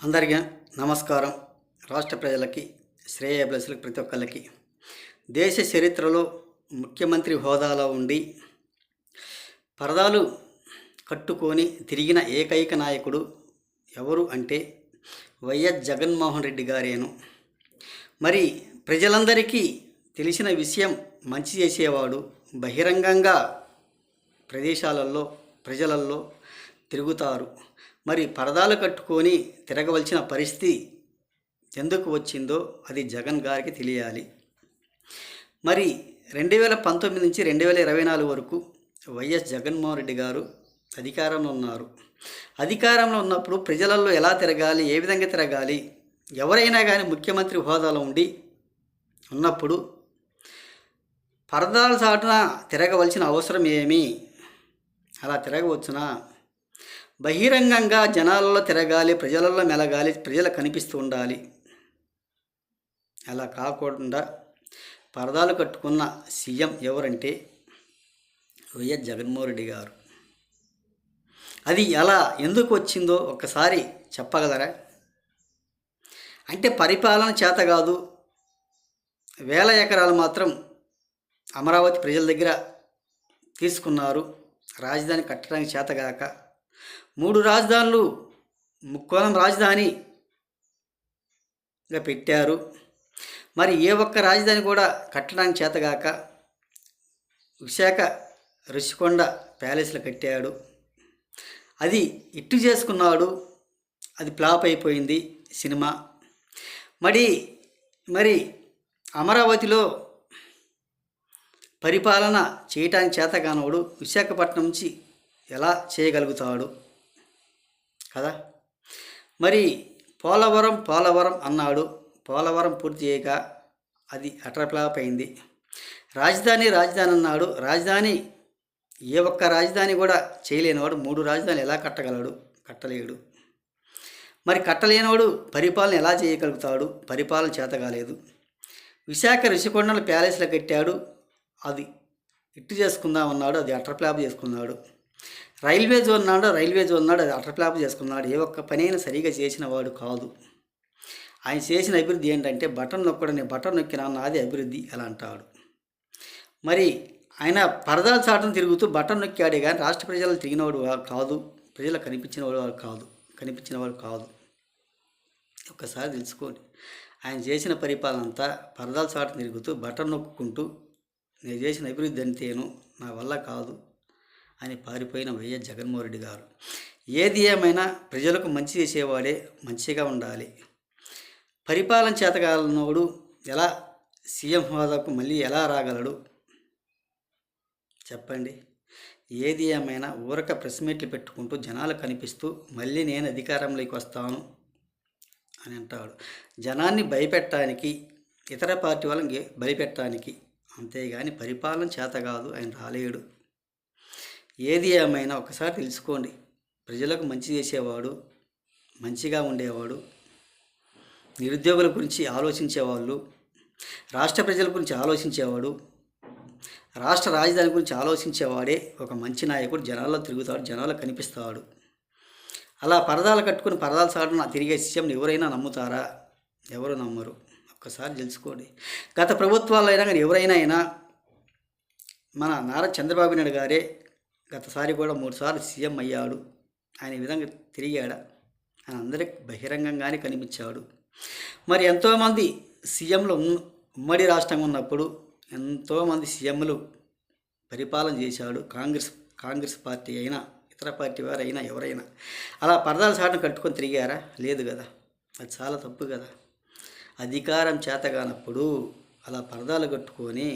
అందరికీ నమస్కారం. రాష్ట్ర ప్రజలకి, శ్రేయోభిలాషులకు ప్రతి ఒక్కళ్ళకి దేశ చరిత్రలో ముఖ్యమంత్రి హోదాలో ఉండి పరదాలు కట్టుకొని తిరిగిన ఏకైక నాయకుడు ఎవరు అంటే వైఎస్ జగన్మోహన్ రెడ్డి గారేను. మరి ప్రజలందరికీ తెలిసిన విషయం, మంచి చేసేవాడు. బహిరంగంగా ప్రదేశాలలో ప్రజలల్లో తిరుగుతారు. మరి పరదాలు కట్టుకొని తిరగవలసిన పరిస్థితి ఎందుకు వచ్చిందో అది జగన్ గారికి తెలియాలి. మరి 2019 నుంచి 2024 వరకు వైఎస్ జగన్మోహన్ రెడ్డి గారు అధికారంలో ఉన్నారు. అధికారంలో ఉన్నప్పుడు ప్రజలలో ఎలా తిరగాలి, ఏ విధంగా తిరగాలి, ఎవరైనా కానీ ముఖ్యమంత్రి హోదాలో ఉండి ఉన్నప్పుడు పరదాల చాటున తిరగవలసిన అవసరం ఏమి? అలా తిరగవచ్చునా? బహిరంగంగా జనాలలో తిరగాలి, ప్రజలలో మెలగాలి, ప్రజలకు కనిపిస్తూ ఉండాలి. అలా కాకుండా పరదాలు కట్టుకున్న సీఎం ఎవరంటే వైఎస్ జగన్మోహన్ రెడ్డి గారు. అది ఎలా, ఎందుకు వచ్చిందో ఒక్కసారి చెప్పగలరా? అంటే పరిపాలన చేత కాదు, వేల ఎకరాలు మాత్రం అమరావతి ప్రజల దగ్గర తీసుకున్నారు. రాజధాని కట్టడానికి చేతగాక 3 రాజధానులు ముక్కోణం రాజధానిగా పెట్టారు. మరి ఏ ఒక్క రాజధాని కూడా కట్టడానికి చేతగాక విశాఖ రుషికొండ ప్యాలెస్లు కట్టాడు. అది ఇట్టు చేసుకున్నాడు. అది ఫ్లాప్ అయిపోయింది సినిమా. మరి అమరావతిలో పరిపాలన చేయటానికి చేతగానోడు విశాఖపట్నం నుంచి ఎలా చేయగలుగుతాడు కదా? మరి పోలవరం అన్నాడు. పోలవరం పూర్తి చేయక అది అటర్ఫ్లాప్ అయింది. రాజధాని అన్నాడు. రాజధాని ఏ ఒక్క రాజధాని కూడా చేయలేనివాడు 3 రాజధానులు ఎలా కట్టగలడు? కట్టలేడు. మరి కట్టలేనివాడు పరిపాలన ఎలా చేయగలుగుతాడు? పరిపాలన చేత కాలేదు. విశాఖ రుషికొండల ప్యాలెస్లో కట్టాడు. అది ఇట్టు చేసుకుందామన్నాడు. అది అటర్ఫ్లాప్ చేసుకున్నాడు. రైల్వే జోన్ అన్నాడు. అది అటర్ఫ్లాప్ చేసుకున్నాడు. ఏ ఒక్క పనైనా సరిగా చేసిన వాడు కాదు. ఆయన చేసిన అభివృద్ధి ఏంటంటే బటన్ నొక్కినా నాది అభివృద్ధి అలా అంటాడు. మరి ఆయన పరదాల చాటును తిరుగుతూ బటన్ నొక్కాడే కానీ రాష్ట్ర ప్రజలు తిరిగినవాడు కాదు. ప్రజలకు కనిపించినవాడు కాదు. ఒక్కసారి తెలుసుకోండి. ఆయన చేసిన పరిపాలన అంతా పరదాల చాటును తిరుగుతూ బటన్ నొక్కుంటూ నేను చేసిన అభివృద్ధి అంతేను, నా వల్ల కాదు అని పారిపోయిన వైఎస్ జగన్మోహన్ రెడ్డి గారు. ఏది ఏమైనా ప్రజలకు మంచి చేసేవాడే మంచిగా ఉండాలి. పరిపాలన చేతగాలనోడు ఎలా సీఎం హోదాకు మళ్ళీ ఎలా రాగలడు చెప్పండి? ఏది ఏమైనా ఊరక ప్రెస్ మీట్లు పెట్టుకుంటూ జనాలు కనిపిస్తూ మళ్ళీ నేను అధికారంలోకి వస్తాను అని అంటాడు. జనాన్ని భయపెట్టడానికి, ఇతర పార్టీ వాళ్ళని భయపెట్టడానికి, అంతేగాని పరిపాలన చేత కాదు. ఆయన రాలేడు. ఏది ఏమైనా ఒకసారి తెలుసుకోండి. ప్రజలకు మంచి చేసేవాడు, మంచిగా ఉండేవాడు, నిరుద్యోగుల గురించి ఆలోచించేవాళ్ళు, రాష్ట్ర ప్రజల గురించి ఆలోచించేవాడు, రాష్ట్ర రాజధాని గురించి ఆలోచించేవాడే ఒక మంచి నాయకుడు. జనాల్లో తిరుగుతాడు, జనాల్లో కనిపిస్తాడు. అలా పరదాలు కట్టుకుని పరదాల సాటున తిరిగే సీఎంని ఎవరైనా నమ్ముతారా? ఎవరు నమ్మరు. ఒక్కసారి తెలుసుకోండి. గత ప్రభుత్వాలైనా కానీ ఎవరైనా మన నారా చంద్రబాబు నాయుడు గారే గతసారి కూడా 3 సార్లు సీఎం అయ్యాడు. ఆయన ఈ విధంగా తిరిగాడా? ఆయన అందరికి బహిరంగంగానే కనిపించాడు. మరి ఎంతోమంది సీఎంలు ఉమ్మడి రాష్ట్రంగా ఉన్నప్పుడు ఎంతోమంది సీఎంలు పరిపాలన చేశాడు. కాంగ్రెస్ పార్టీ అయినా ఇతర పార్టీ వారైనా ఎవరైనా అలా పరదాల చాటును కట్టుకొని తిరిగారా? లేదు కదా. అది చాలా తప్పు కదా. అధికారం చేతగానప్పుడు అలా పరదాలు కట్టుకొని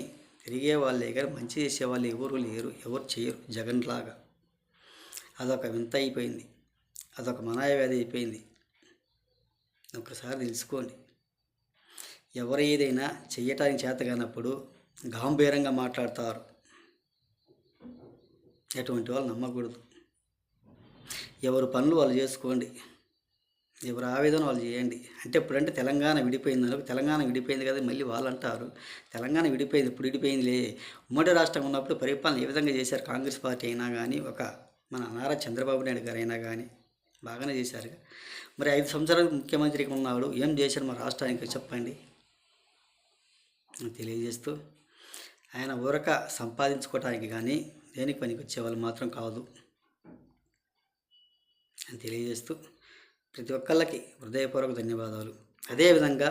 తిరిగే వాళ్ళే కానీ మంచి చేసేవాళ్ళు ఎవరు లేరు, ఎవరు చేయరు. జగన్ లాగా అదొక వింత అయిపోయింది, అదొక మనాయవ్యాధి అయిపోయింది. ఒకసారి తెలుసుకోండి. ఎవరు ఏదైనా చెయ్యటానికి చేతగానప్పుడు గాంభీరంగా మాట్లాడతారు. ఎటువంటి వాళ్ళు నమ్మకూడదు. ఎవరు పనులు వాళ్ళు చేసుకోండి, ఎవరు ఆవేదన వాళ్ళు చేయండి. అంటే ఇప్పుడంటే తెలంగాణ విడిపోయింది తెలంగాణ విడిపోయింది కదా మళ్ళీ వాళ్ళు అంటారు. తెలంగాణ విడిపోయింది, ఇప్పుడు విడిపోయిందిలే. ఉమ్మడి రాష్ట్రం ఉన్నప్పుడు పరిపాలన ఏ విధంగా చేశారు కాంగ్రెస్ పార్టీ అయినా కానీ, ఒక మన నారా చంద్రబాబు నాయుడు గారు అయినా కానీ బాగానే చేశారుగా. మరి 5 సంవత్సరాలు ముఖ్యమంత్రిగా ఉన్నాడు, ఏం చేశారు మా రాష్ట్రానికి చెప్పండి అని తెలియజేస్తూ, ఆయన ఊరక సంపాదించుకోవటానికి కానీ దేనికి పనికి వచ్చేవాళ్ళు మాత్రం కాదు అని తెలియజేస్తూ, ప్రతి ఒక్కళ్ళకి హృదయపూర్వక ధన్యవాదాలు. అదేవిధంగా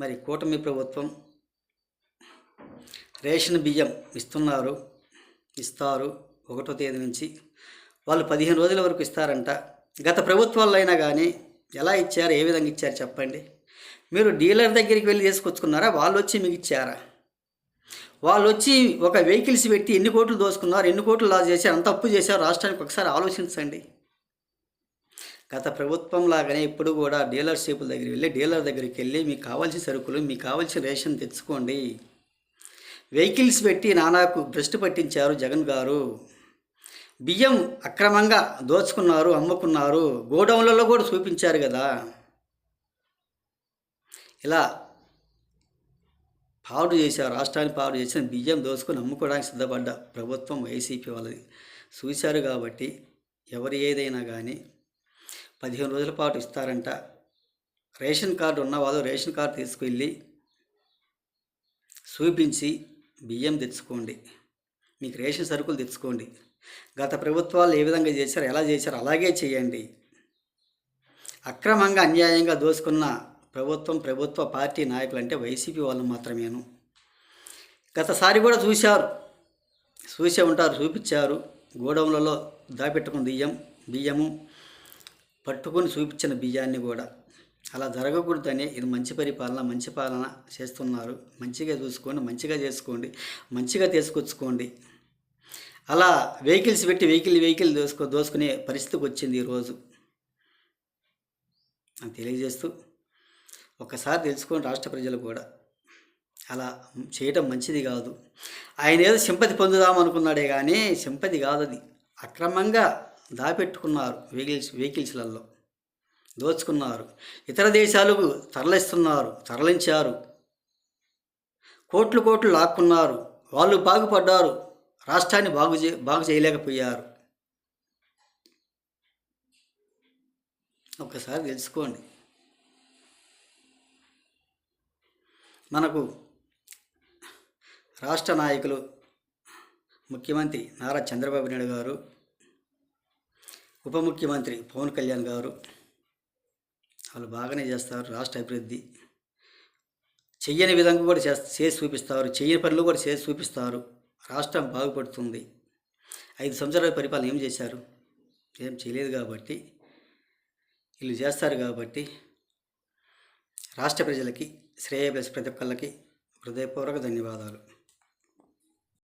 మరి కూటమి ప్రభుత్వం రేషన్ బియ్యం ఇస్తారు 1వ తేదీ నుంచి. వాళ్ళు 15 రోజుల వరకు ఇస్తారంట. గత ప్రభుత్వాల్లో అయినా కానీ ఎలా ఇచ్చారు, ఏ విధంగా ఇచ్చారు చెప్పండి. మీరు డీలర్ దగ్గరికి వెళ్ళి తీసుకొచ్చుకున్నారా, వాళ్ళు వచ్చి మీకు ఇచ్చారా? వాళ్ళు వచ్చి ఒక వెహికల్స్ పెట్టి ఎన్ని కోట్లు దోసుకున్నారు, ఎన్ని కోట్లు లాస్ చేశారు, అంత అప్పు చేశారు రాష్ట్రానికి ఒకసారి ఆలోచించండి. గత ప్రభుత్వం లాగానే ఇప్పుడు కూడా డీలర్షిప్ల దగ్గరికి వెళ్ళి డీలర్ దగ్గరికి వెళ్ళి మీకు కావాల్సిన సరుకులు, మీకు కావాల్సిన రేషన్ తెచ్చుకోండి. వెహికల్స్ పెట్టి నానాకు భ్రష్టు పట్టించారు జగన్ గారు. బియ్యం అక్రమంగా దోచుకున్నారు, అమ్ముకున్నారు, గోడౌన్లలో కూడా చూపించారు కదా. ఇలా పాడు చేశారు, రాష్ట్రాన్ని పాడు చేసిన బియ్యం దోచుకుని అమ్ముకోవడానికి సిద్ధపడ్డ ప్రభుత్వం వైసీపీ వాళ్ళది చూశారు. కాబట్టి ఎవరు ఏదైనా కానీ 15 రోజుల పాటు ఇస్తారంట. రేషన్ కార్డు ఉన్నవాళ్ళు రేషన్ కార్డు తీసుకువెళ్ళి చూపించి బియ్యం తెచ్చుకోండి, మీకు రేషన్ సరుకులు తెచ్చుకోండి. గత ప్రభుత్వాలు ఏ విధంగా చేశారో, ఎలా చేశారో అలాగే చేయండి. అక్రమంగా అన్యాయంగా దోసుకున్న ప్రభుత్వ పార్టీ నాయకులు అంటే వైసీపీ వాళ్ళు మాత్రమేను. గతసారి కూడా చూసే ఉంటారు, చూపించారు. గోడౌన్లలో దాపెట్టుకున్న బియ్యము పట్టుకొని చూపించిన బియ్యాన్ని కూడా. అలా జరగకూడదని ఇది మంచి పాలన చేస్తున్నారు. మంచిగా చూసుకోండి, మంచిగా చేసుకోండి, మంచిగా తీసుకొచ్చుకోండి. అలా వెహికల్స్ పెట్టి వెహికల్ దోసుకునే పరిస్థితికి వచ్చింది ఈరోజు అని తెలియజేస్తూ, ఒకసారి తెలుసుకోండి రాష్ట్ర ప్రజలు కూడా. అలా చేయటం మంచిది కాదు. ఆయన ఏదో సింపతి పొందుదాం అనుకున్నాడే కానీ సింపతి కాదు, అది అక్రమంగా దాపెట్టుకున్నారు. వెహికల్స్లలో దోచుకున్నారు, ఇతర దేశాలకు తరలించారు, కోట్లు లాక్కున్నారు. వాళ్ళు బాగుపడ్డారు, రాష్ట్రాన్ని బాగు చేయలేకపోయారు. ఒక్కసారి తెలుసుకోండి. మనకు రాష్ట్ర నాయకులు ముఖ్యమంత్రి నారా చంద్రబాబు నాయుడు గారు, ఉప ముఖ్యమంత్రి పవన్ కళ్యాణ్ గారు వాళ్ళు బాగానే చేస్తారు. రాష్ట్ర అభివృద్ధి చెయ్యని విధంగా కూడా చేసి చూపిస్తారు, చెయ్యని పనులు కూడా చేసి చూపిస్తారు. రాష్ట్రం బాగుపడుతుంది. 5 సంవత్సరాల పరిపాలన ఏం చేశారు? ఏం చేయలేదు. కాబట్టి వీళ్ళు చేస్తారు. కాబట్టి రాష్ట్ర ప్రజలకి శ్రేయస్సు ప్రతి ఒక్కళ్ళకి హృదయపూర్వక ధన్యవాదాలు.